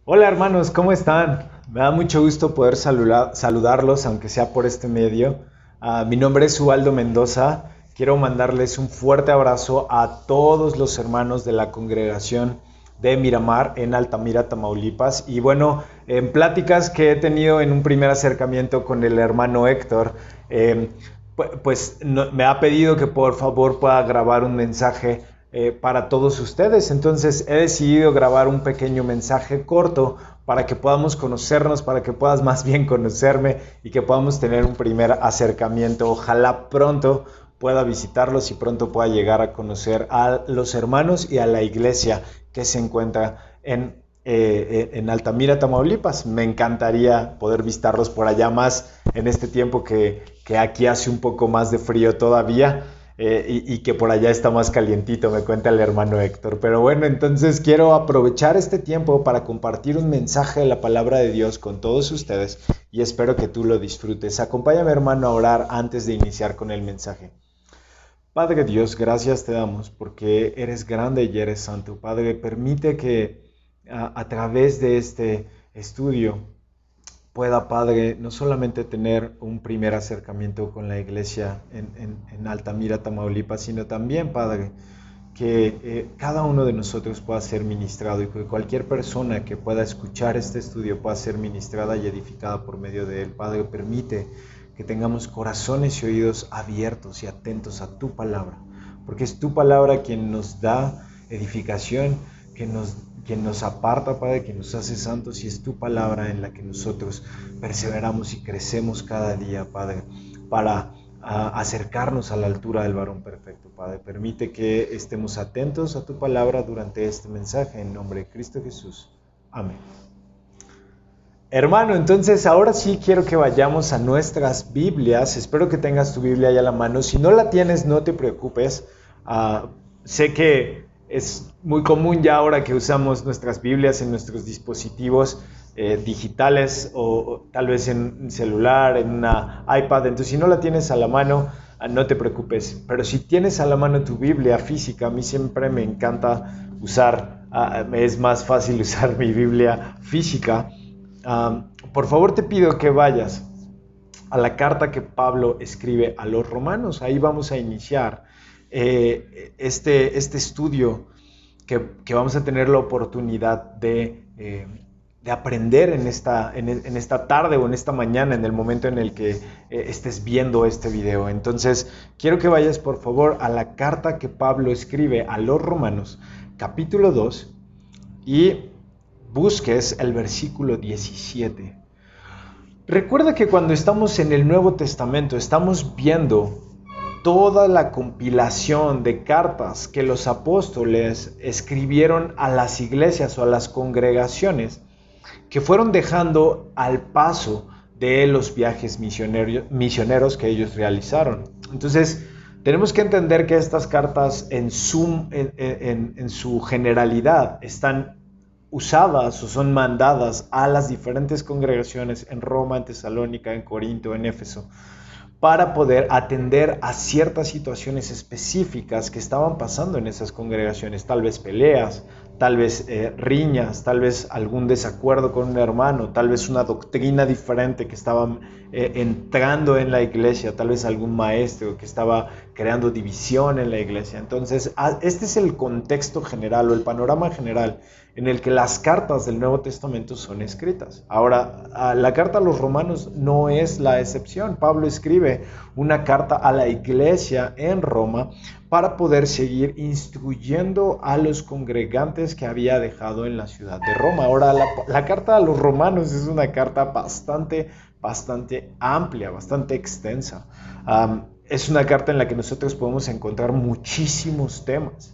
Hola hermanos, ¿cómo están? Me da mucho gusto poder saludarlos, aunque sea por este medio. Mi nombre es Ubaldo Mendoza. Quiero mandarles un fuerte abrazo a todos los hermanos de la congregación de Miramar en Altamira, Tamaulipas. Y bueno, en pláticas que he tenido en un primer acercamiento con el hermano Héctor, eh, me ha pedido que por favor pueda grabar un mensaje para todos ustedes. Entonces he decidido grabar un pequeño mensaje corto para que podamos conocernos, para que puedas más bien conocerme y que podamos tener un primer acercamiento. Ojalá pronto pueda visitarlos y pronto pueda llegar a conocer a los hermanos y a la iglesia que se encuentra en Altamira, Tamaulipas. Me encantaría poder visitarlos por allá más en este tiempo que aquí hace un poco más de frío todavía. Y que por allá está más calientito, me cuenta el hermano Héctor. Pero bueno, entonces quiero aprovechar este tiempo para compartir un mensaje de la palabra de Dios con todos ustedes y espero que tú lo disfrutes. Acompáñame, hermano, a orar antes de iniciar con el mensaje. Padre Dios, gracias te damos porque eres grande y eres santo. Padre, permite que a través de este estudio pueda, Padre, no solamente tener un primer acercamiento con la iglesia en Altamira, Tamaulipas, sino también, Padre, que cada uno de nosotros pueda ser ministrado y que cualquier persona que pueda escuchar este estudio pueda ser ministrada y edificada por medio de él. Padre, permite que tengamos corazones y oídos abiertos y atentos a tu palabra, porque es tu palabra quien nos da edificación, quien nos aparta, Padre, quien nos hace santos, y es tu palabra en la que nosotros perseveramos y crecemos cada día, Padre, para acercarnos a la altura del varón perfecto. Padre, permite que estemos atentos a tu palabra durante este mensaje, en nombre de Cristo Jesús. Amén. Hermano, entonces ahora sí quiero que vayamos a nuestras Biblias. Espero que tengas tu Biblia ahí a la mano. Si no la tienes, no te preocupes. Sé que es muy común ya ahora que usamos nuestras Biblias en nuestros dispositivos digitales o tal vez en un celular, en una iPad. Entonces, si no la tienes a la mano, no te preocupes. Pero si tienes a la mano tu Biblia física, a mí siempre me encanta usar, es más fácil usar mi Biblia física. Por favor te pido que vayas a la carta que Pablo escribe a los romanos. Ahí vamos a iniciar este estudio que vamos a tener la oportunidad de aprender en esta tarde o en esta mañana, en el momento en el que estés viendo este video. Entonces, quiero que vayas por favor a la carta que Pablo escribe a los romanos, capítulo 2, y busques el versículo 17. Recuerda que cuando estamos en el Nuevo Testamento estamos viendo toda la compilación de cartas que los apóstoles escribieron a las iglesias o a las congregaciones que fueron dejando al paso de los viajes misioneros que ellos realizaron. Entonces, tenemos que entender que estas cartas en su generalidad están usadas o son mandadas a las diferentes congregaciones en Roma, en Tesalónica, en Corinto, en Éfeso, para poder atender a ciertas situaciones específicas que estaban pasando en esas congregaciones, tal vez peleas, tal vez riñas, tal vez algún desacuerdo con un hermano, tal vez una doctrina diferente que estaba entrando en la iglesia, tal vez algún maestro que estaba creando división en la iglesia. Entonces, este es el contexto general o el panorama general en el que las cartas del Nuevo Testamento son escritas. Ahora, la carta a los romanos no es la excepción. Pablo escribe una carta a la iglesia en Roma para poder seguir instruyendo a los congregantes que había dejado en la ciudad de Roma. Ahora, la carta a los romanos es una carta bastante amplia, bastante extensa. Es una carta en la que nosotros podemos encontrar muchísimos temas.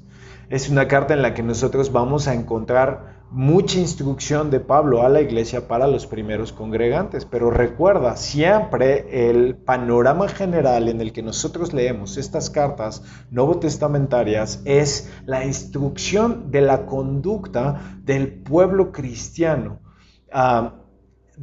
Es una carta en la que nosotros vamos a encontrar mucha instrucción de Pablo a la iglesia para los primeros congregantes. Pero recuerda, siempre el panorama general en el que nosotros leemos estas cartas novotestamentarias es la instrucción de la conducta del pueblo cristiano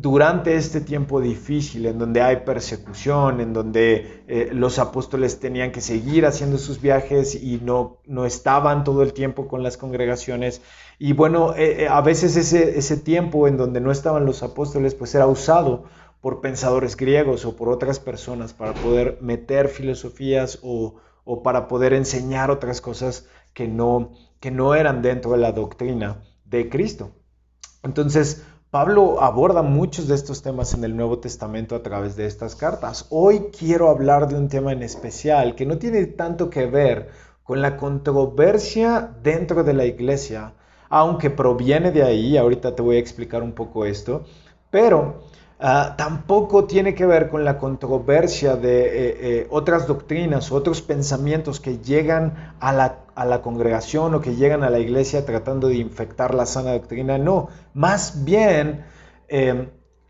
durante este tiempo difícil, en donde hay persecución, en donde los apóstoles tenían que seguir haciendo sus viajes y no estaban todo el tiempo con las congregaciones. Y bueno, a veces ese tiempo en donde no estaban los apóstoles, pues era usado por pensadores griegos o por otras personas para poder meter filosofías o para poder enseñar otras cosas que no eran dentro de la doctrina de Cristo. Entonces, Pablo aborda muchos de estos temas en el Nuevo Testamento a través de estas cartas. Hoy quiero hablar de un tema en especial que no tiene tanto que ver con la controversia dentro de la iglesia, aunque proviene de ahí. Ahorita te voy a explicar un poco esto, pero tampoco tiene que ver con la controversia de otras doctrinas, otros pensamientos que llegan a la congregación o que llegan a la iglesia tratando de infectar la sana doctrina. No, más bien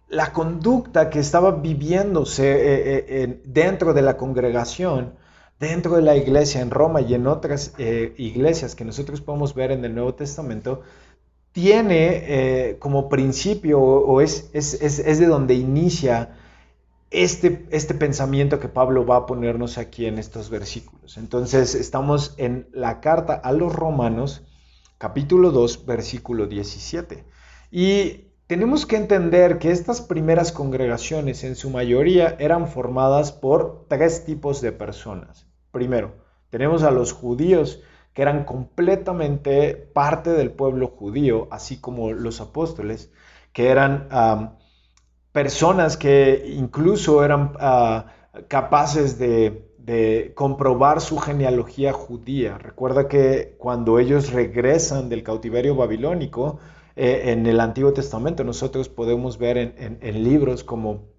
la conducta que estaba viviéndose dentro de la congregación, dentro de la iglesia en Roma y en otras iglesias que nosotros podemos ver en el Nuevo Testamento, tiene como principio o es de donde inicia este pensamiento que Pablo va a ponernos aquí en estos versículos. Entonces estamos en la carta a los Romanos, capítulo 2, versículo 17. Y tenemos que entender que estas primeras congregaciones en su mayoría eran formadas por tres tipos de personas. Primero, tenemos a los judíos, que eran completamente parte del pueblo judío, así como los apóstoles, que eran personas que incluso eran capaces de comprobar su genealogía judía. Recuerda que cuando ellos regresan del cautiverio babilónico, en el Antiguo Testamento nosotros podemos ver en libros como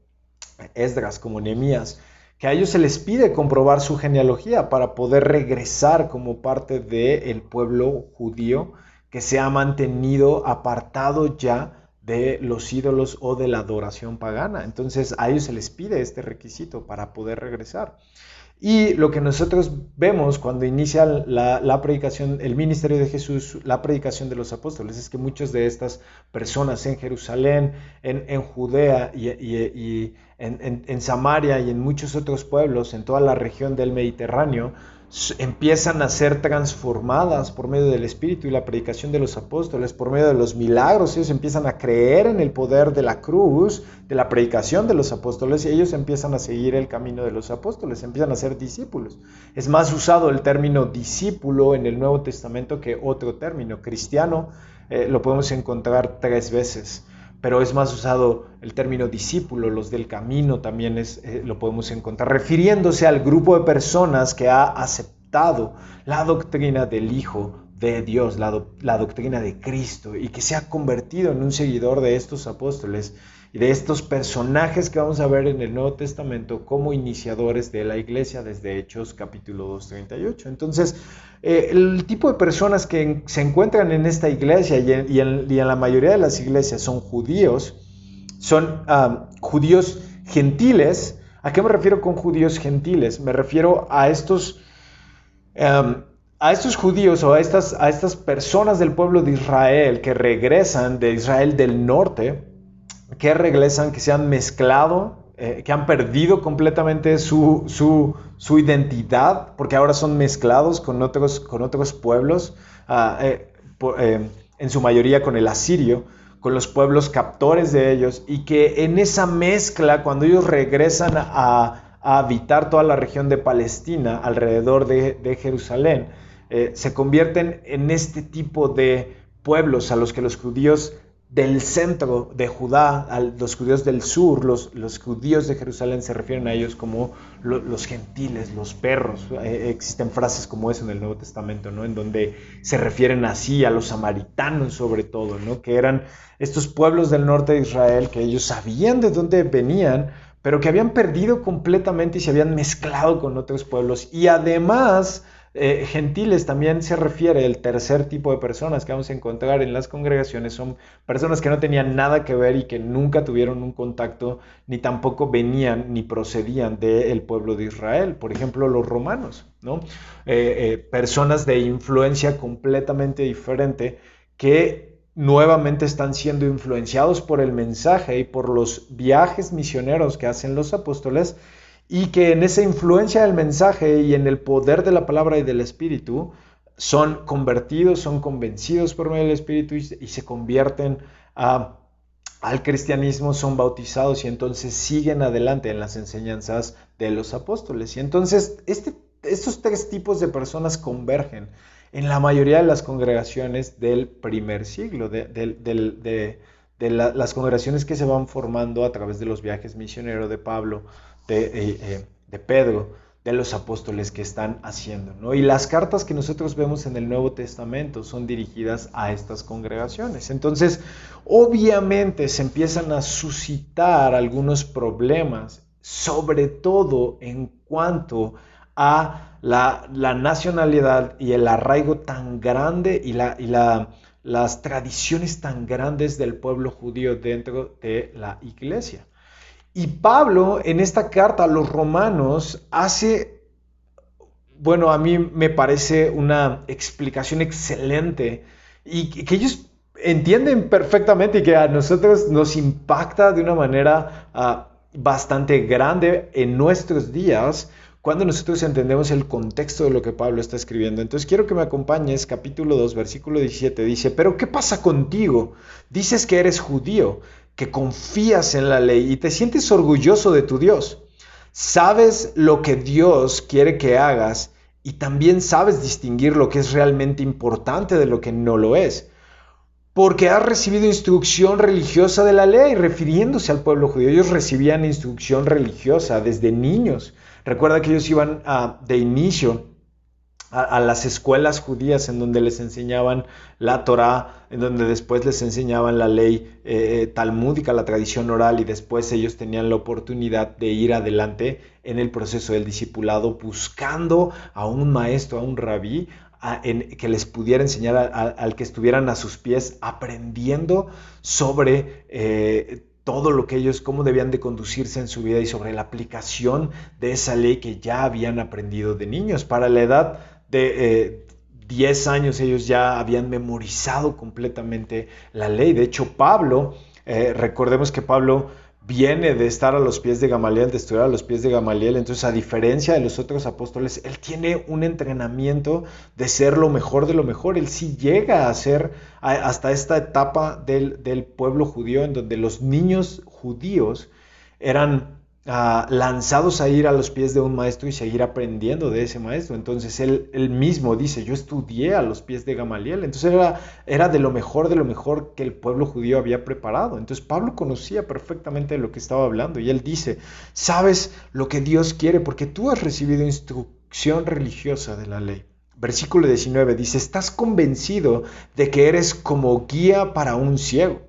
Esdras, como Nehemías, que a ellos se les pide comprobar su genealogía para poder regresar como parte del pueblo judío que se ha mantenido apartado ya de los ídolos o de la adoración pagana. Entonces a ellos se les pide este requisito para poder regresar. Y lo que nosotros vemos cuando inicia la predicación, el ministerio de Jesús, la predicación de los apóstoles, es que muchas de estas personas en Jerusalén, en Judea y en Samaria y en muchos otros pueblos, en toda la región del Mediterráneo, empiezan a ser transformadas por medio del Espíritu y la predicación de los apóstoles, por medio de los milagros. Ellos empiezan a creer en el poder de la cruz, de la predicación de los apóstoles, y ellos empiezan a seguir el camino de los apóstoles, empiezan a ser discípulos. Es más usado el término discípulo en el Nuevo Testamento que otro término. Cristiano lo podemos encontrar 3 veces, pero es más usado el término discípulo. Los del camino también lo podemos encontrar, refiriéndose al grupo de personas que ha aceptado la doctrina del Hijo de Dios, la doctrina de Cristo, y que se ha convertido en un seguidor de estos apóstoles y de estos personajes que vamos a ver en el Nuevo Testamento como iniciadores de la iglesia desde Hechos capítulo 2:38. Entonces, el tipo de personas que se encuentran en esta iglesia y en la mayoría de las iglesias son judíos gentiles. ¿A qué me refiero con judíos gentiles? Me refiero a estos judíos o a estas personas del pueblo de Israel que regresan de Israel del norte, que regresan, que se han mezclado, que han perdido completamente su identidad, porque ahora son mezclados con otros pueblos, en su mayoría con el asirio, con los pueblos captores de ellos, y que en esa mezcla, cuando ellos regresan a habitar toda la región de Palestina, alrededor de Jerusalén, se convierten en este tipo de pueblos a los que los judíos del centro de Judá, a los judíos del sur, los judíos de Jerusalén se refieren a ellos como los gentiles, los perros. Existen frases como eso en el Nuevo Testamento, ¿no? En donde se refieren así a los samaritanos sobre todo, ¿no? Que eran estos pueblos del norte de Israel que ellos sabían de dónde venían, pero que habían perdido completamente y se habían mezclado con otros pueblos. Y además, gentiles también se refiere, el tercer tipo de personas que vamos a encontrar en las congregaciones son personas que no tenían nada que ver y que nunca tuvieron un contacto, ni tampoco venían ni procedían del pueblo de Israel. Por ejemplo, los romanos, ¿no? Personas de influencia completamente diferente que nuevamente están siendo influenciados por el mensaje y por los viajes misioneros que hacen los apóstoles, y que en esa influencia del mensaje y en el poder de la palabra y del Espíritu son convertidos, son convencidos por medio del Espíritu y se convierten al cristianismo, son bautizados y entonces siguen adelante en las enseñanzas de los apóstoles. Y entonces estos tres tipos de personas convergen en la mayoría de las congregaciones del primer siglo, las congregaciones que se van formando a través de los viajes misioneros de Pablo, de Pedro, de los apóstoles que están haciendo, ¿no? Y las cartas que nosotros vemos en el Nuevo Testamento son dirigidas a estas congregaciones. Entonces, obviamente se empiezan a suscitar algunos problemas, sobre todo en cuanto a la nacionalidad y el arraigo tan grande y las tradiciones tan grandes del pueblo judío dentro de la iglesia. Y Pablo en esta carta a los romanos hace, bueno, a mí me parece una explicación excelente y que ellos entienden perfectamente y que a nosotros nos impacta de una manera bastante grande en nuestros días cuando nosotros entendemos el contexto de lo que Pablo está escribiendo. Entonces quiero que me acompañes, capítulo 2, versículo 17, dice: pero ¿qué pasa contigo? Dices que eres judío, que confías en la ley y te sientes orgulloso de tu Dios. Sabes lo que Dios quiere que hagas y también sabes distinguir lo que es realmente importante de lo que no lo es, porque has recibido instrucción religiosa de la ley, refiriéndose al pueblo judío. Ellos recibían instrucción religiosa desde niños. Recuerda que ellos iban de inicio a las escuelas judías en donde les enseñaban la Torá, en donde después les enseñaban la ley talmúdica, la tradición oral, y después ellos tenían la oportunidad de ir adelante en el proceso del discipulado buscando a un maestro, a un rabí, que les pudiera enseñar al que estuvieran a sus pies, aprendiendo sobre todo lo que ellos, cómo debían de conducirse en su vida y sobre la aplicación de esa ley que ya habían aprendido de niños. Para la edad de 10 años ellos ya habían memorizado completamente la ley. De hecho, Pablo, recordemos que Pablo viene de estar a los pies de Gamaliel, de estudiar a los pies de Gamaliel. Entonces, a diferencia de los otros apóstoles, él tiene un entrenamiento de ser lo mejor de lo mejor. Él sí llega a ser hasta esta etapa del pueblo judío, en donde los niños judíos eran lanzados a ir a los pies de un maestro y seguir aprendiendo de ese maestro. Entonces él mismo dice: yo estudié a los pies de Gamaliel. Entonces era de lo mejor que el pueblo judío había preparado. Entonces Pablo conocía perfectamente de lo que estaba hablando, y él dice: sabes lo que Dios quiere porque tú has recibido instrucción religiosa de la ley. Versículo 19 dice: estás convencido de que eres como guía para un ciego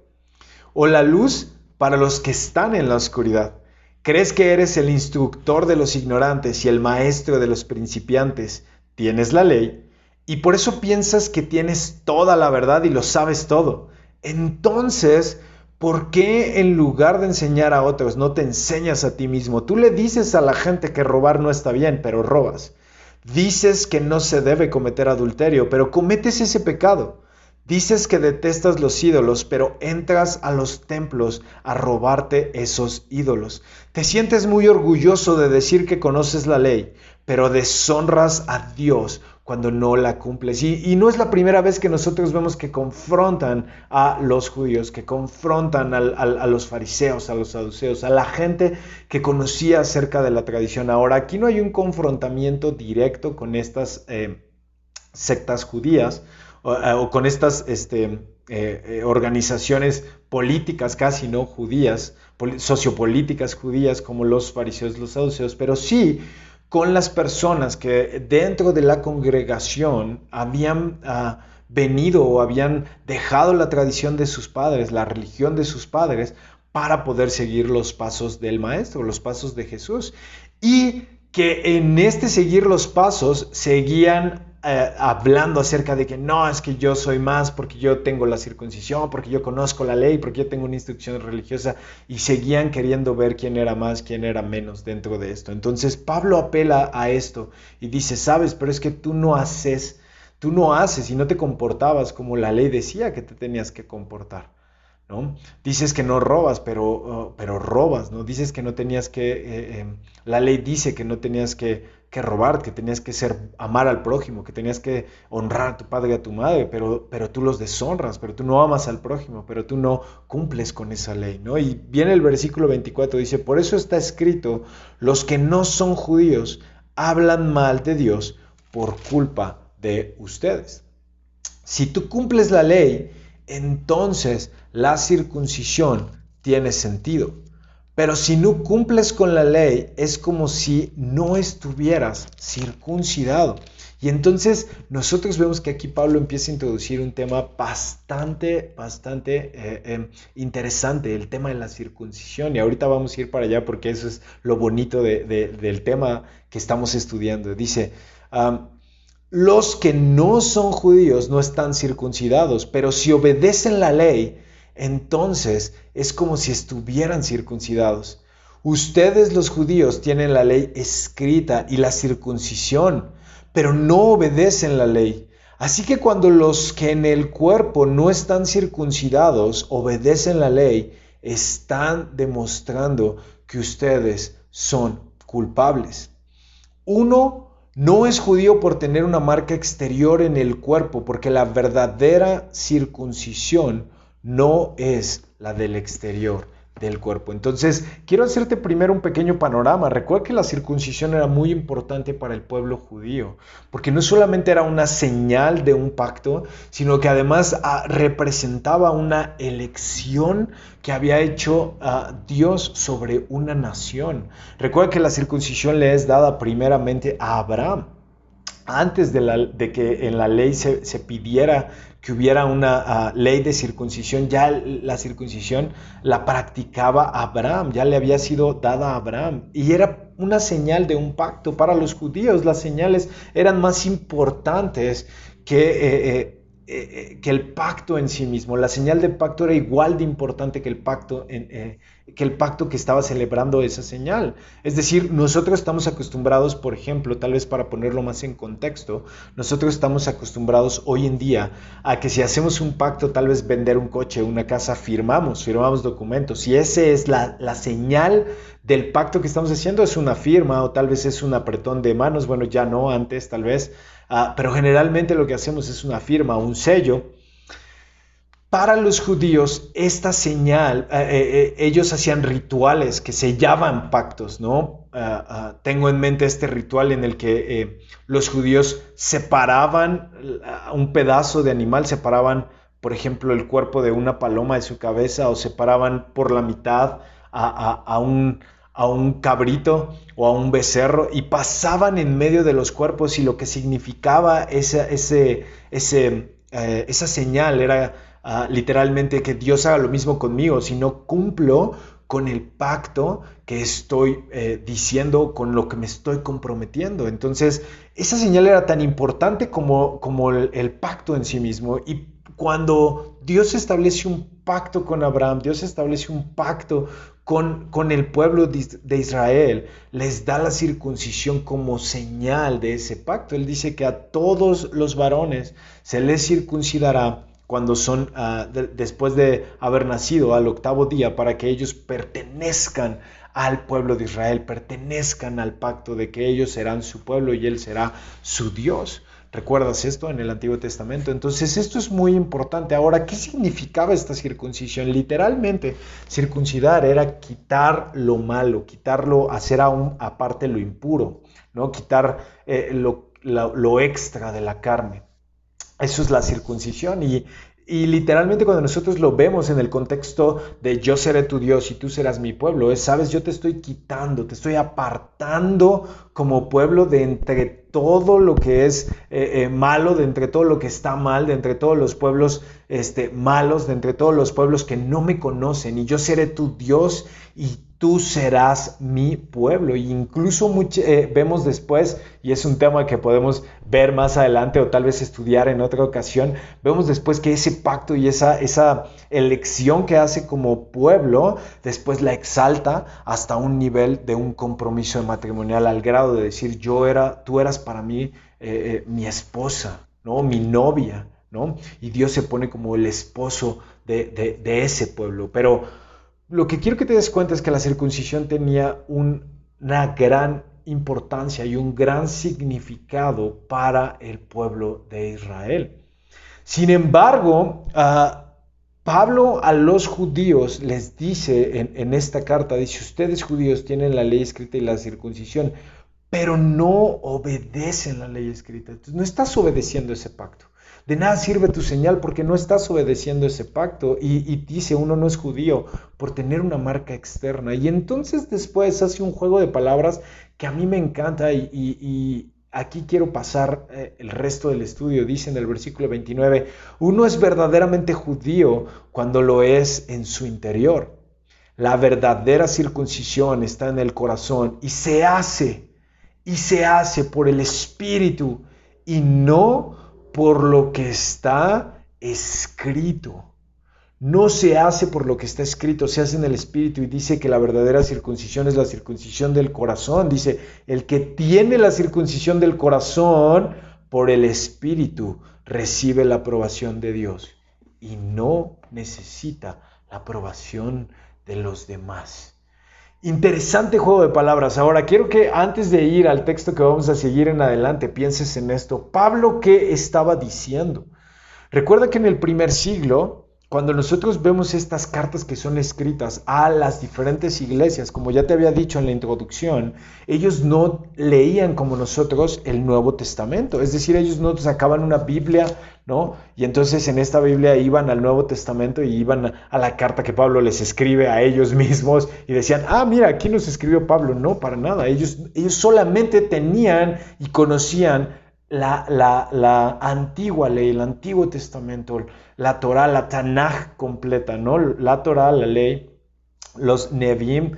o la luz para los que están en la oscuridad. ¿Crees que eres el instructor de los ignorantes y el maestro de los principiantes? Tienes la ley y por eso piensas que tienes toda la verdad y lo sabes todo. Entonces, ¿por qué en lugar de enseñar a otros no te enseñas a ti mismo? Tú le dices a la gente que robar no está bien, pero robas. Dices que no se debe cometer adulterio, pero cometes ese pecado. Dices que detestas los ídolos, pero entras a los templos a robarte esos ídolos. Te sientes muy orgulloso de decir que conoces la ley, pero deshonras a Dios cuando no la cumples. Y no es la primera vez que nosotros vemos que confrontan a los judíos, que confrontan a los fariseos, a los saduceos, a la gente que conocía acerca de la tradición. Ahora, aquí no hay un confrontamiento directo con estas sectas judías, o con estas organizaciones políticas casi no judías, sociopolíticas judías como los fariseos, los saduceos, pero sí con las personas que dentro de la congregación habían venido o habían dejado la tradición de sus padres, la religión de sus padres, para poder seguir los pasos del maestro, los pasos de Jesús, y que en este seguir los pasos seguían hablando acerca de que no, es que yo soy más porque yo tengo la circuncisión, porque yo conozco la ley, porque yo tengo una instrucción religiosa, y seguían queriendo ver quién era más, quién era menos dentro de esto. Entonces Pablo apela a esto y dice: sabes, pero es que tú no haces tú no haces y no te comportabas como la ley decía que te tenías que comportar, ¿no? Dices que no robas, pero robas, ¿no? Dices que no tenías la ley dice que no tenías que robar, que tenías que amar al prójimo, que tenías que honrar a tu padre y a tu madre, pero tú los deshonras, pero tú no amas al prójimo, pero tú no cumples con esa ley, ¿no? Y viene el versículo 24, dice, por eso está escrito, los que no son judíos hablan mal de Dios por culpa de ustedes. Si tú cumples la ley, entonces la circuncisión tiene sentido. Pero si no cumples con la ley, es como si no estuvieras circuncidado. Y entonces nosotros vemos que aquí Pablo empieza a introducir un tema bastante interesante, el tema de la circuncisión. Y ahorita vamos a ir para allá porque eso es lo bonito del tema que estamos estudiando. Dice, los que no son judíos no están circuncidados, pero si obedecen la ley, entonces es como si estuvieran circuncidados. Ustedes los judíos tienen la ley escrita y la circuncisión, pero no obedecen la ley. Así que cuando los que en el cuerpo no están circuncidados obedecen la ley, están demostrando que ustedes son culpables. Uno no es judío por tener una marca exterior en el cuerpo, porque la verdadera circuncisión no es la del exterior del cuerpo. Entonces, quiero hacerte primero un pequeño panorama. Recuerda que la circuncisión era muy importante para el pueblo judío, porque no solamente era una señal de un pacto, sino que además representaba una elección que había hecho Dios sobre una nación. Recuerda que la circuncisión le es dada primeramente a Abraham. Antes de que en la ley se pidiera que hubiera una ley de circuncisión, ya la circuncisión la practicaba Abraham, ya le había sido dada a Abraham. Y era una señal de un pacto. Para los judíos las señales eran más importantes que el pacto en sí mismo. La señal del pacto era igual de importante que el pacto que estaba celebrando esa señal. Es decir, nosotros estamos acostumbrados, por ejemplo, tal vez para ponerlo más en contexto, nosotros estamos acostumbrados hoy en día a que si hacemos un pacto, tal vez vender un coche, una casa, firmamos documentos. Y esa es la señal del pacto que estamos haciendo, es una firma o tal vez es un apretón de manos, bueno, ya no, antes tal vez, pero generalmente lo que hacemos es una firma, un sello. Para los judíos, esta señal, ellos hacían rituales que sellaban pactos, ¿no? Tengo en mente este ritual en el que los judíos separaban un pedazo de animal, separaban, por ejemplo, el cuerpo de una paloma de su cabeza o separaban por la mitad a un cabrito o a un becerro y pasaban en medio de los cuerpos, y lo que significaba esa señal era literalmente que Dios haga lo mismo conmigo. Si no cumplo con el pacto que estoy diciendo, con lo que me estoy comprometiendo. Entonces, esa señal era tan importante como el pacto en sí mismo. Y cuando Dios establece un pacto con Abraham, Dios establece un pacto con el pueblo de Israel, les da la circuncisión como señal de ese pacto. Él dice que a todos los varones se les circuncidará cuando son, después de haber nacido, al 8º día, para que ellos pertenezcan al pueblo de Israel, pertenezcan al pacto de que ellos serán su pueblo y Él será su Dios. ¿Recuerdas esto en el Antiguo Testamento? Entonces esto es muy importante. Ahora, ¿qué significaba esta circuncisión? Literalmente, circuncidar era quitar lo malo, hacer aparte lo impuro, ¿no? Quitar lo extra de la carne. Eso es la circuncisión, y literalmente cuando nosotros lo vemos en el contexto de yo seré tu Dios y tú serás mi pueblo, sabes, yo te estoy quitando, te estoy apartando como pueblo de entre todo lo que es malo, de entre todo lo que está mal, de entre todos los pueblos malos, de entre todos los pueblos que no me conocen, y yo seré tu Dios y tú serás mi pueblo. Y incluso vemos después, y es un tema que podemos ver más adelante o tal vez estudiar en otra ocasión, vemos después que ese pacto y esa elección que hace como pueblo, después la exalta hasta un nivel de un compromiso matrimonial, al grado de decir tú eras para mí mi esposa, ¿no? Mi novia, ¿no? Y Dios se pone como el esposo de ese pueblo. Pero lo que quiero que te des cuenta es que la circuncisión tenía una gran importancia y un gran significado para el pueblo de Israel. Sin embargo, Pablo a los judíos les dice en esta carta, dice, ustedes judíos tienen la ley escrita y la circuncisión, pero no obedecen la ley escrita. Entonces, no estás obedeciendo ese pacto. De nada sirve tu señal porque no estás obedeciendo ese pacto. Y dice, uno no es judío por tener una marca externa. Y entonces después hace un juego de palabras que a mí me encanta y aquí quiero pasar el resto del estudio. Dice en el versículo 29, uno es verdaderamente judío cuando lo es en su interior. La verdadera circuncisión está en el corazón y se hace por el Espíritu y no por lo que está escrito. No se hace por lo que está escrito, se hace en el Espíritu. Y dice que la verdadera circuncisión es la circuncisión del corazón. Dice, el que tiene la circuncisión del corazón por el Espíritu recibe la aprobación de Dios y no necesita la aprobación de los demás. Interesante juego de palabras. Ahora, quiero que antes de ir al texto que vamos a seguir en adelante, pienses en esto. Pablo, ¿qué estaba diciendo? Recuerda que en el primer siglo, cuando nosotros vemos estas cartas que son escritas a las diferentes iglesias, como ya te había dicho en la introducción, ellos no leían como nosotros el Nuevo Testamento. Es decir, ellos no sacaban una Biblia, ¿no? Y entonces en esta Biblia iban al Nuevo Testamento y iban a la carta que Pablo les escribe a ellos mismos y decían, mira, aquí nos escribió Pablo. No, para nada. Ellos solamente tenían y conocían la antigua ley, el Antiguo Testamento, la Torá, la Tanaj completa, ¿no? La Torá, la ley, los Nevi'im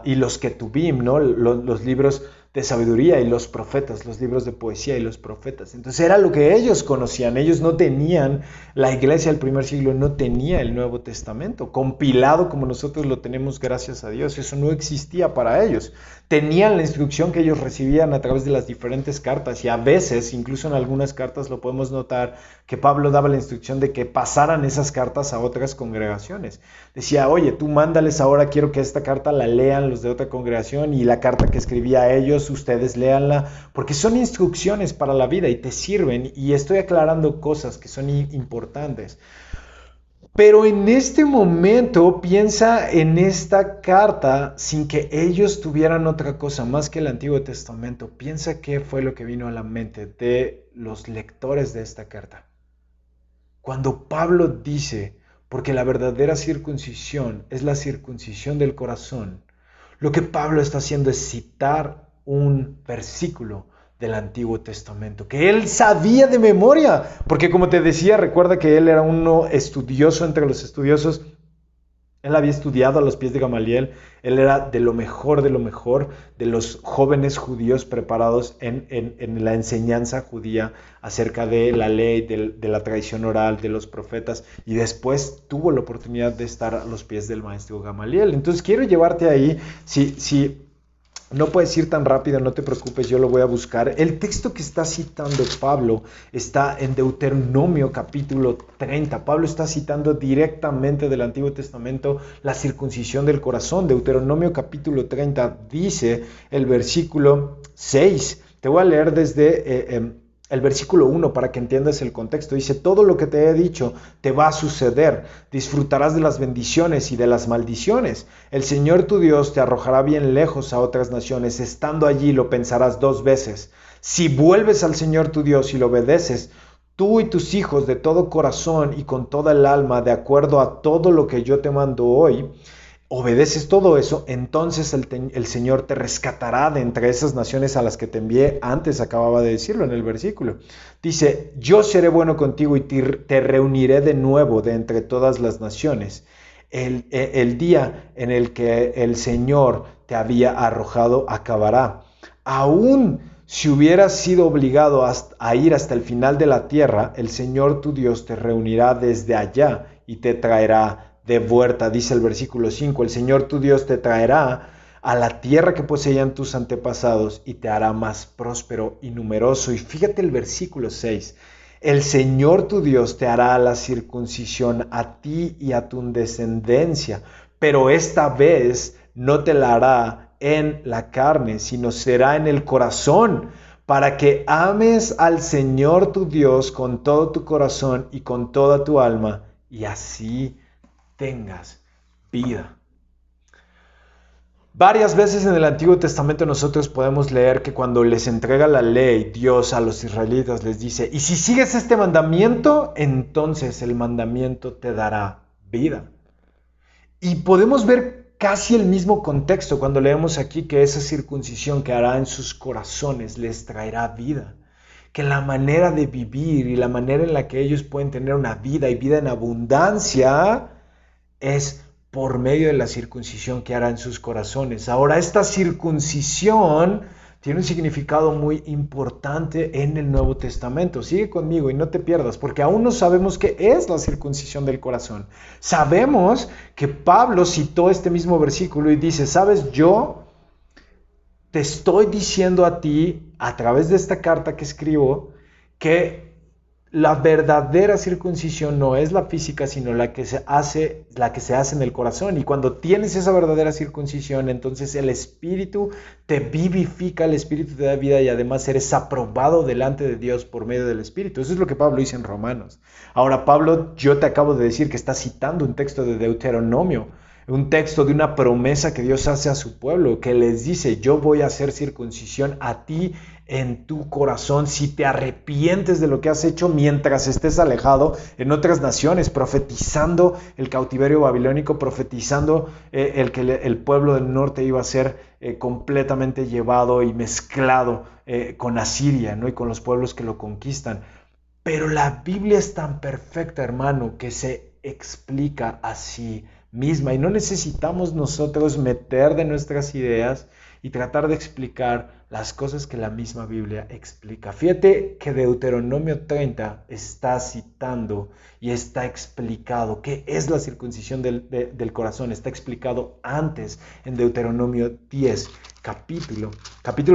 y los Ketubim, ¿no? Los libros de sabiduría y los profetas, los libros de poesía y los profetas. Entonces era lo que ellos conocían. Ellos no tenían, la iglesia del primer siglo no tenía el Nuevo Testamento compilado como nosotros lo tenemos, gracias a Dios. Eso no existía para ellos. Tenían la instrucción que ellos recibían a través de las diferentes cartas y a veces, incluso en algunas cartas lo podemos notar, que Pablo daba la instrucción de que pasaran esas cartas a otras congregaciones. Decía, oye, tú mándales ahora, quiero que esta carta la lean los de otra congregación y la carta que escribía a ellos, ustedes léanla, porque son instrucciones para la vida y te sirven, y estoy aclarando cosas que son importantes. Pero en este momento piensa en esta carta sin que ellos tuvieran otra cosa más que el Antiguo Testamento. Piensa qué fue lo que vino a la mente de los lectores de esta carta. Cuando Pablo dice, porque la verdadera circuncisión es la circuncisión del corazón, lo que Pablo está haciendo es citar un versículo del Antiguo Testamento, que él sabía de memoria, porque como te decía, recuerda que él era uno estudioso entre los estudiosos. Él había estudiado a los pies de Gamaliel, él era de lo mejor de los jóvenes judíos preparados en la enseñanza judía acerca de la ley, de la tradición oral, de los profetas, y después tuvo la oportunidad de estar a los pies del maestro Gamaliel. Entonces quiero llevarte ahí, si no puedes ir tan rápido, no te preocupes, yo lo voy a buscar. El texto que está citando Pablo está en Deuteronomio capítulo 30. Pablo está citando directamente del Antiguo Testamento la circuncisión del corazón. Deuteronomio capítulo 30 dice el versículo 6. Te voy a leer desde el versículo 1 para que entiendas el contexto. Dice, todo lo que te he dicho te va a suceder. Disfrutarás de las bendiciones y de las maldiciones. El Señor tu Dios te arrojará bien lejos a otras naciones. Estando allí lo pensarás 2 veces. Si vuelves al Señor tu Dios y lo obedeces, tú y tus hijos de todo corazón y con toda el alma, de acuerdo a todo lo que yo te mando hoy, obedeces todo eso, entonces el Señor te rescatará de entre esas naciones a las que te envié. Antes acababa de decirlo en el versículo. Dice, yo seré bueno contigo y te reuniré de nuevo de entre todas las naciones. El día en el que el Señor te había arrojado acabará. Aún si hubieras sido obligado a ir hasta el final de la tierra, el Señor tu Dios te reunirá desde allá y te traerá de vuelta. Dice el versículo 5, el Señor tu Dios te traerá a la tierra que poseían tus antepasados y te hará más próspero y numeroso. Y fíjate el versículo 6. El Señor tu Dios te hará la circuncisión a ti y a tu descendencia, pero esta vez no te la hará en la carne, sino será en el corazón, para que ames al Señor tu Dios con todo tu corazón y con toda tu alma, y así tengas vida. Varias veces en el Antiguo Testamento nosotros podemos leer que cuando les entrega la ley, Dios a los israelitas les dice, y si sigues este mandamiento, entonces el mandamiento te dará vida. Y podemos ver casi el mismo contexto cuando leemos aquí que esa circuncisión que hará en sus corazones les traerá vida. Que la manera de vivir y la manera en la que ellos pueden tener una vida y vida en abundancia es por medio de la circuncisión que hará en sus corazones. Ahora, esta circuncisión tiene un significado muy importante en el Nuevo Testamento. Sigue conmigo y no te pierdas, porque aún no sabemos qué es la circuncisión del corazón. Sabemos que Pablo citó este mismo versículo y dice, ¿sabes? Yo te estoy diciendo a ti, a través de esta carta que escribo, que la verdadera circuncisión no es la física, sino la que se hace en el corazón. Y cuando tienes esa verdadera circuncisión, entonces el Espíritu te vivifica, el Espíritu te da vida y además eres aprobado delante de Dios por medio del Espíritu. Eso es lo que Pablo dice en Romanos. Ahora, Pablo, yo te acabo de decir que está citando un texto de Deuteronomio, un texto de una promesa que Dios hace a su pueblo, que les dice, yo voy a hacer circuncisión a ti en tu corazón si te arrepientes de lo que has hecho mientras estés alejado en otras naciones, profetizando el cautiverio babilónico, profetizando que el pueblo del norte iba a ser completamente llevado y mezclado con Asiria, ¿no? Y con los pueblos que lo conquistan. Pero la Biblia es tan perfecta, hermano, que se explica así misma y no necesitamos nosotros meter de nuestras ideas y tratar de explicar las cosas que la misma Biblia explica. Fíjate que Deuteronomio 30 está citando y está explicado qué es la circuncisión del corazón. Está explicado antes en Deuteronomio 10, capítulo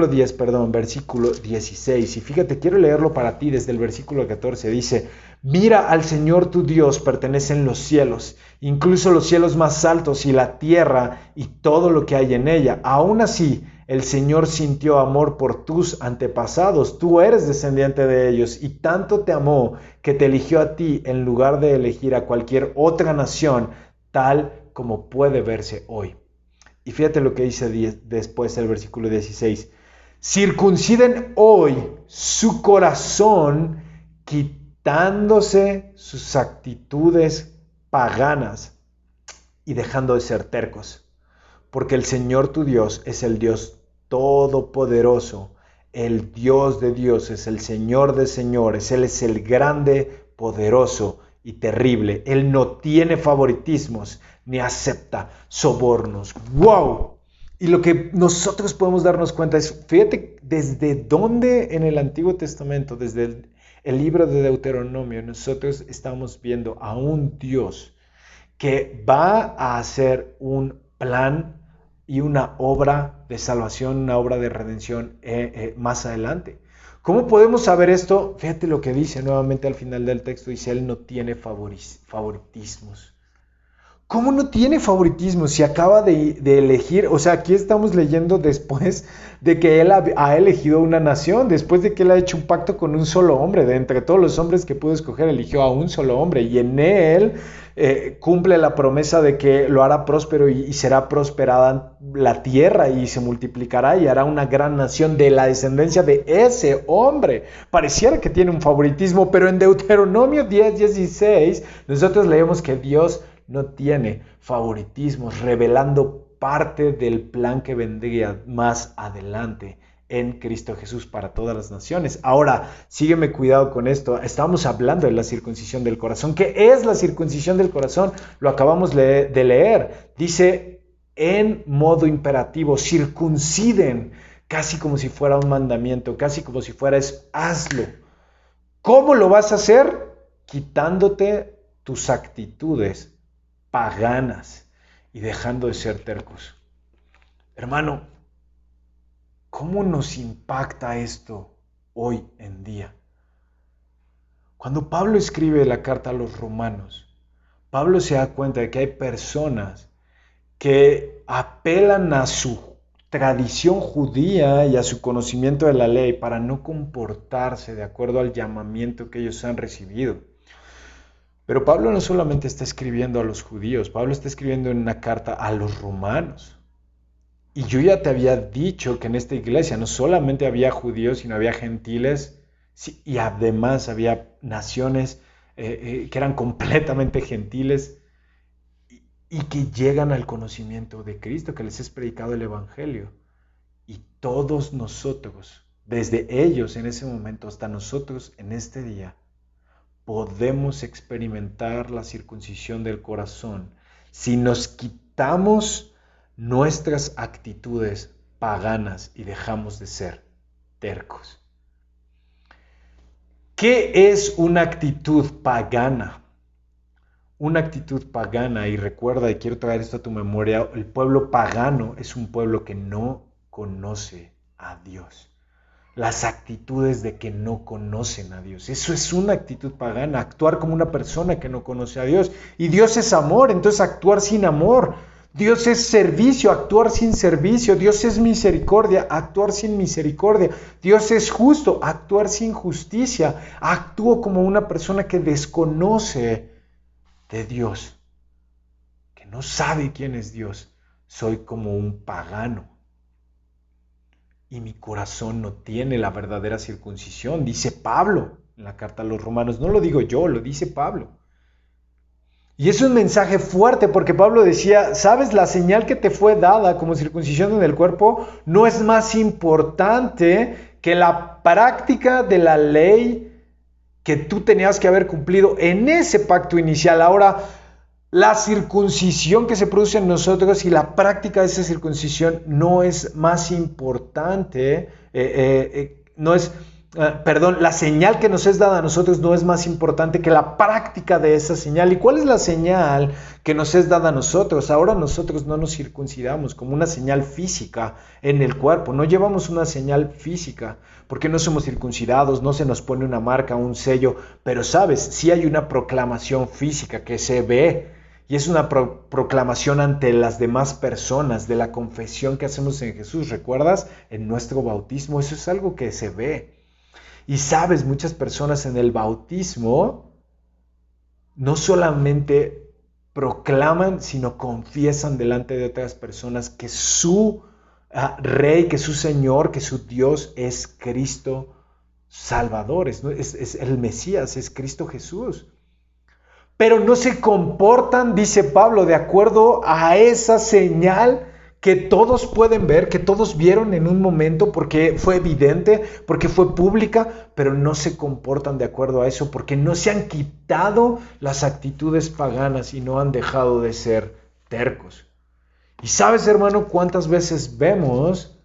10, versículo 16. Y fíjate, quiero leerlo para ti desde el versículo 14. Dice, mira, al Señor tu Dios pertenecen los cielos, incluso los cielos más altos y la tierra y todo lo que hay en ella. Aún así, el Señor sintió amor por tus antepasados. Tú eres descendiente de ellos y tanto te amó que te eligió a ti en lugar de elegir a cualquier otra nación, tal como puede verse hoy. Y fíjate lo que dice después el versículo 16. Circunciden hoy su corazón, quitándose sus actitudes paganas y dejando de ser tercos. Porque el Señor tu Dios es el Dios todopoderoso, el Dios de dioses, el Señor de señores. Él es el grande, poderoso y terrible. Él no tiene favoritismos ni acepta sobornos. ¡Wow! Y lo que nosotros podemos darnos cuenta es, fíjate, desde dónde en el Antiguo Testamento, desde el libro de Deuteronomio, nosotros estamos viendo a un Dios que va a hacer un plan y una obra de salvación, una obra de redención más adelante. ¿Cómo podemos saber esto? Fíjate lo que dice nuevamente al final del texto, dice, Él no tiene favoritismos. ¿Cómo no tiene favoritismo si acaba de elegir? O sea, aquí estamos leyendo después de que Él ha elegido una nación, después de que Él ha hecho un pacto con un solo hombre. De entre todos los hombres que pudo escoger, eligió a un solo hombre. Y en Él cumple la promesa de que lo hará próspero y será prosperada la tierra y se multiplicará y hará una gran nación de la descendencia de ese hombre. Pareciera que tiene un favoritismo, pero en Deuteronomio 10:16 nosotros leemos que Dios no tiene favoritismos, revelando parte del plan que vendría más adelante en Cristo Jesús para todas las naciones. Ahora, sígueme cuidado con esto. Estamos hablando de la circuncisión del corazón. ¿Qué es la circuncisión del corazón? Lo acabamos de leer. Dice en modo imperativo, circunciden, casi como si fuera un mandamiento, casi como si fuera hazlo. ¿Cómo lo vas a hacer? Quitándote tus actitudes paganas y dejando de ser tercos. Hermano, ¿cómo nos impacta esto hoy en día? Cuando Pablo escribe la carta a los romanos, Pablo se da cuenta de que hay personas que apelan a su tradición judía y a su conocimiento de la ley para no comportarse de acuerdo al llamamiento que ellos han recibido. Pero Pablo no solamente está escribiendo a los judíos, Pablo está escribiendo en una carta a los romanos. Y yo ya te había dicho que en esta iglesia no solamente había judíos, sino había gentiles, sí, y además había naciones que eran completamente gentiles y que llegan al conocimiento de Cristo, que les es predicado el Evangelio. Y todos nosotros, desde ellos en ese momento hasta nosotros en este día, podemos experimentar la circuncisión del corazón si nos quitamos nuestras actitudes paganas y dejamos de ser tercos. ¿Qué es una actitud pagana? Una actitud pagana, y recuerda, y quiero traer esto a tu memoria, el pueblo pagano es un pueblo que no conoce a Dios. Las actitudes de que no conocen a Dios. Eso es una actitud pagana, actuar como una persona que no conoce a Dios. Y Dios es amor, entonces actuar sin amor. Dios es servicio, actuar sin servicio. Dios es misericordia, actuar sin misericordia. Dios es justo, actuar sin justicia. Actúo como una persona que desconoce de Dios, que no sabe quién es Dios. Soy como un pagano. Y mi corazón no tiene la verdadera circuncisión, dice Pablo en la carta a los romanos. No lo digo yo, lo dice Pablo. Y es un mensaje fuerte porque Pablo decía, ¿sabes? La señal que te fue dada como circuncisión en el cuerpo no es más importante que la práctica de la ley que tú tenías que haber cumplido en ese pacto inicial. Ahora, la circuncisión que se produce en nosotros y la práctica de esa circuncisión no es más importante, la señal que nos es dada a nosotros no es más importante que la práctica de esa señal. ¿Y cuál es la señal que nos es dada a nosotros? Ahora nosotros no nos circuncidamos como una señal física en el cuerpo, no llevamos una señal física, porque no somos circuncidados, no se nos pone una marca, un sello, pero sabes, sí hay una proclamación física que se ve. Y es una proclamación ante las demás personas de la confesión que hacemos en Jesús. ¿Recuerdas? En nuestro bautismo, eso es algo que se ve. Y sabes, muchas personas en el bautismo no solamente proclaman, sino confiesan delante de otras personas que su Rey, que su Señor, que su Dios es Cristo Salvador, es el Mesías, es Cristo Jesús. Pero no se comportan, dice Pablo, de acuerdo a esa señal que todos pueden ver, que todos vieron en un momento porque fue evidente, porque fue pública, pero no se comportan de acuerdo a eso porque no se han quitado las actitudes paganas y no han dejado de ser tercos. Y sabes, hermano, cuántas veces vemos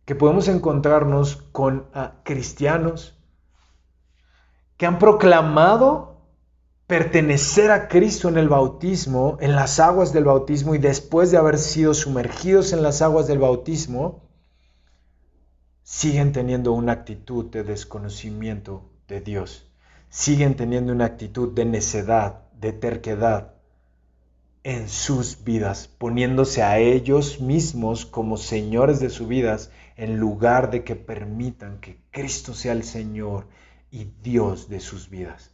que podemos encontrarnos con cristianos que han proclamado pertenecer a Cristo en el bautismo, en las aguas del bautismo, y después de haber sido sumergidos en las aguas del bautismo, siguen teniendo una actitud de desconocimiento de Dios, siguen teniendo una actitud de necedad, de terquedad en sus vidas, poniéndose a ellos mismos como señores de sus vidas, en lugar de que permitan que Cristo sea el Señor y Dios de sus vidas.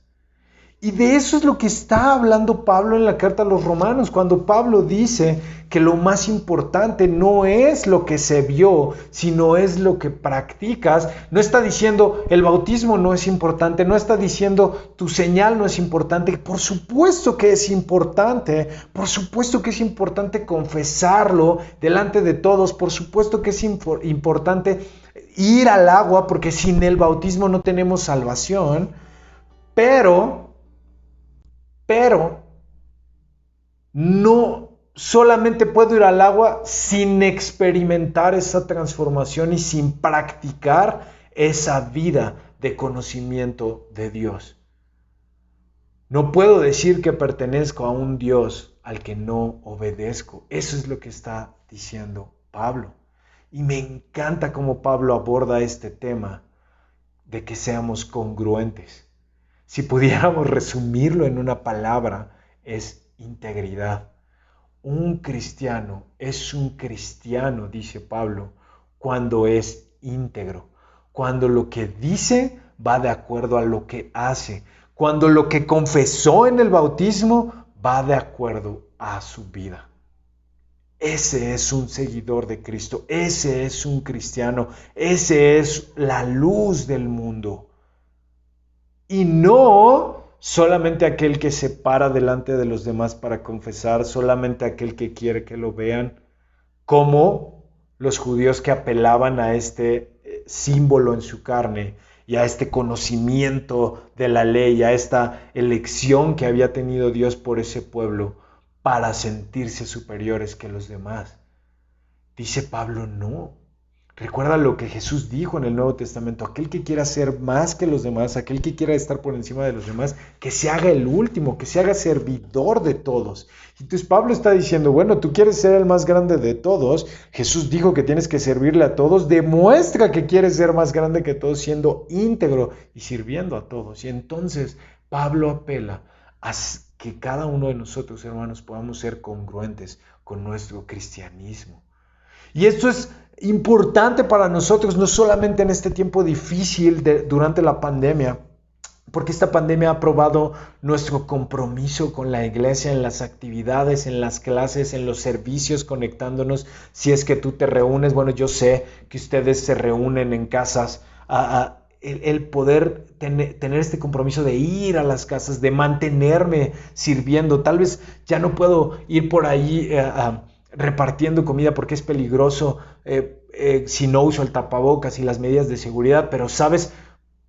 Y de eso es lo que está hablando Pablo en la carta a los romanos, cuando Pablo dice que lo más importante no es lo que se vio, sino es lo que practicas. No está diciendo el bautismo no es importante, no está diciendo tu señal no es importante. Por supuesto que es importante, por supuesto que es importante confesarlo delante de todos, por supuesto que es importante ir al agua, porque sin el bautismo no tenemos salvación, pero no solamente puedo ir al agua sin experimentar esa transformación y sin practicar esa vida de conocimiento de Dios. No puedo decir que pertenezco a un Dios al que no obedezco. Eso es lo que está diciendo Pablo. Y me encanta cómo Pablo aborda este tema de que seamos congruentes. Si pudiéramos resumirlo en una palabra, es integridad. Un cristiano es un cristiano, dice Pablo, cuando es íntegro, cuando lo que dice va de acuerdo a lo que hace, cuando lo que confesó en el bautismo va de acuerdo a su vida. Ese es un seguidor de Cristo, ese es un cristiano, ese es la luz del mundo. Y no solamente aquel que se para delante de los demás para confesar, solamente aquel que quiere que lo vean, como los judíos que apelaban a este símbolo en su carne y a este conocimiento de la ley, a esta elección que había tenido Dios por ese pueblo para sentirse superiores que los demás. Dice Pablo, no. Recuerda lo que Jesús dijo en el Nuevo Testamento, aquel que quiera ser más que los demás, aquel que quiera estar por encima de los demás, que se haga el último, que se haga servidor de todos. Entonces Pablo está diciendo, bueno, tú quieres ser el más grande de todos, Jesús dijo que tienes que servirle a todos, demuestra que quieres ser más grande que todos siendo íntegro y sirviendo a todos. Y entonces Pablo apela a que cada uno de nosotros, hermanos, podamos ser congruentes con nuestro cristianismo. Y esto es importante para nosotros, no solamente en este tiempo difícil durante la pandemia, porque esta pandemia ha probado nuestro compromiso con la iglesia en las actividades, en las clases, en los servicios, conectándonos. Si es que tú te reúnes, bueno, yo sé que ustedes se reúnen en casas, el poder tener este compromiso de ir a las casas, de mantenerme sirviendo. Tal vez ya no puedo ir por ahí repartiendo comida porque es peligroso si no uso el tapabocas y las medidas de seguridad, pero sabes,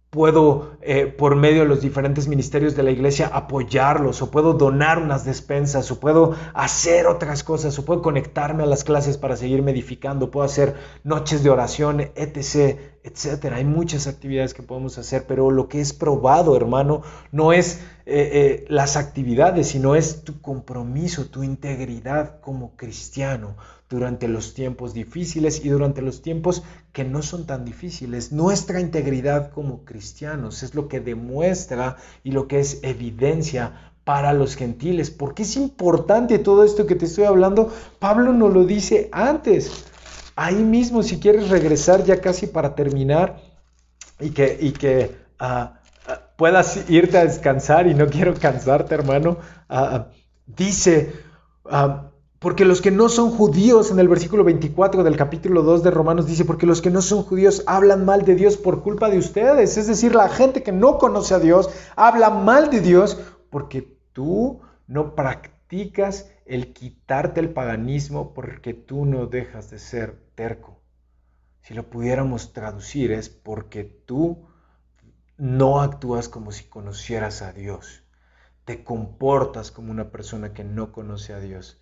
puedo por medio de los diferentes ministerios de la iglesia apoyarlos, o puedo donar unas despensas, o puedo hacer otras cosas, o puedo conectarme a las clases para seguirme edificando, puedo hacer noches de oración, etc., etcétera. Hay muchas actividades que podemos hacer, pero lo que es probado, hermano, no es las actividades, sino es tu compromiso, tu integridad como cristiano durante los tiempos difíciles y durante los tiempos que no son tan difíciles. Nuestra integridad como cristianos es lo que demuestra y lo que es evidencia para los gentiles. ¿Por qué es importante todo esto que te estoy hablando? Pablo nos lo dice antes. Ahí mismo, si quieres regresar ya casi para terminar y que puedas irte a descansar, y no quiero cansarte, hermano, dice... porque los que no son judíos, en el versículo 24 del capítulo 2 de Romanos dice, porque los que no son judíos hablan mal de Dios por culpa de ustedes. Es decir, la gente que no conoce a Dios habla mal de Dios porque tú no practicas el quitarte el paganismo, porque tú no dejas de ser terco. Si lo pudiéramos traducir, es porque tú no actúas como si conocieras a Dios. Te comportas como una persona que no conoce a Dios.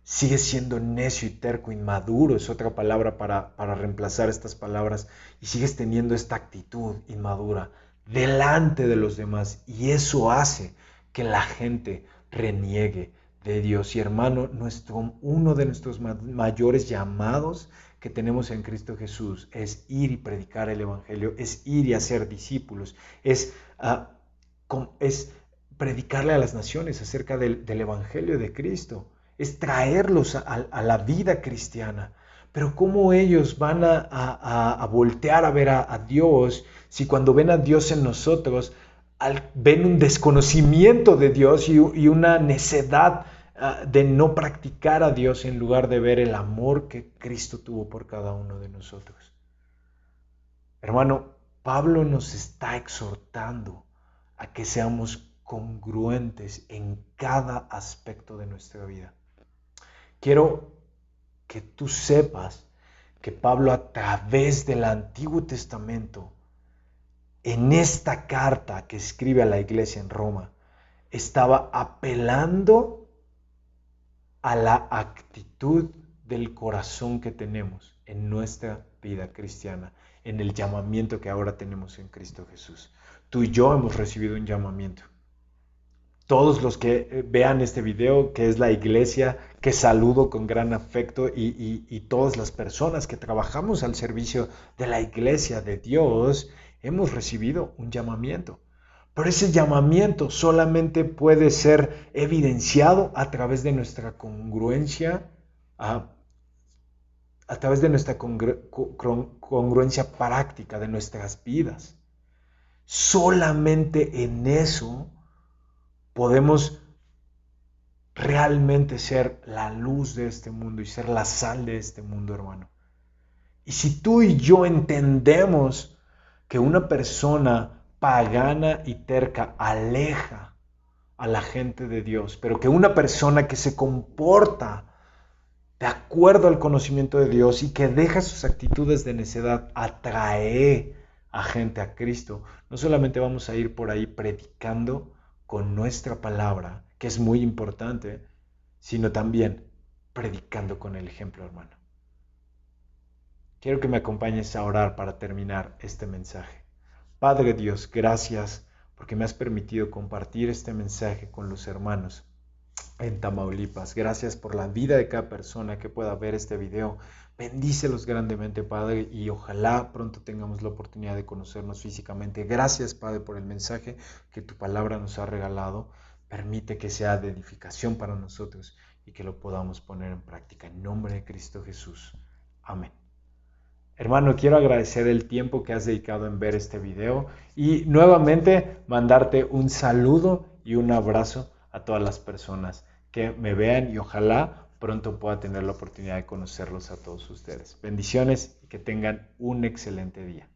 Sigues siendo necio y terco, inmaduro, es otra palabra para reemplazar estas palabras, y sigues teniendo esta actitud inmadura delante de los demás, y eso hace que la gente reniegue de Dios. Y hermano, uno de nuestros mayores llamados que tenemos en Cristo Jesús es ir y predicar el Evangelio, es ir y hacer discípulos, es predicarle a las naciones acerca del Evangelio de Cristo, es traerlos a la vida cristiana. Pero ¿cómo ellos van a voltear a ver a Dios si cuando ven a Dios en nosotros ven un desconocimiento de Dios y una necedad de no practicar a Dios en lugar de ver el amor que Cristo tuvo por cada uno de nosotros? Hermano, Pablo nos está exhortando a que seamos congruentes en cada aspecto de nuestra vida. Quiero que tú sepas que Pablo, a través del Antiguo Testamento, en esta carta que escribe a la iglesia en Roma, estaba apelando a la actitud del corazón que tenemos en nuestra vida cristiana, en el llamamiento que ahora tenemos en Cristo Jesús. Tú y yo hemos recibido un llamamiento. todos los que vean este video, que es la iglesia, que saludo con gran afecto y todas las personas que trabajamos al servicio de la iglesia de Dios, hemos recibido un llamamiento. Pero ese llamamiento solamente puede ser evidenciado a través de nuestra congruencia, a través de nuestra congruencia práctica de nuestras vidas. Solamente en eso podemos realmente ser la luz de este mundo y ser la sal de este mundo, hermano. Y si tú y yo entendemos que una persona pagana y terca aleja a la gente de Dios, pero que una persona que se comporta de acuerdo al conocimiento de Dios y que deja sus actitudes de necedad atrae a gente a Cristo, no solamente vamos a ir por ahí predicando con nuestra palabra, que es muy importante, sino también predicando con el ejemplo, hermano. Quiero que me acompañes a orar para terminar este mensaje. Padre Dios, gracias porque me has permitido compartir este mensaje con los hermanos en Tamaulipas. Gracias por la vida de cada persona que pueda ver este video. Bendícelos grandemente, Padre, y ojalá pronto tengamos la oportunidad de conocernos físicamente. Gracias, Padre, por el mensaje que tu palabra nos ha regalado. Permite que sea de edificación para nosotros y que lo podamos poner en práctica. En nombre de Cristo Jesús. Amén. Hermano, quiero agradecer el tiempo que has dedicado en ver este video y nuevamente mandarte un saludo y un abrazo a todas las personas que me vean y ojalá pronto pueda tener la oportunidad de conocerlos a todos ustedes. Bendiciones y que tengan un excelente día.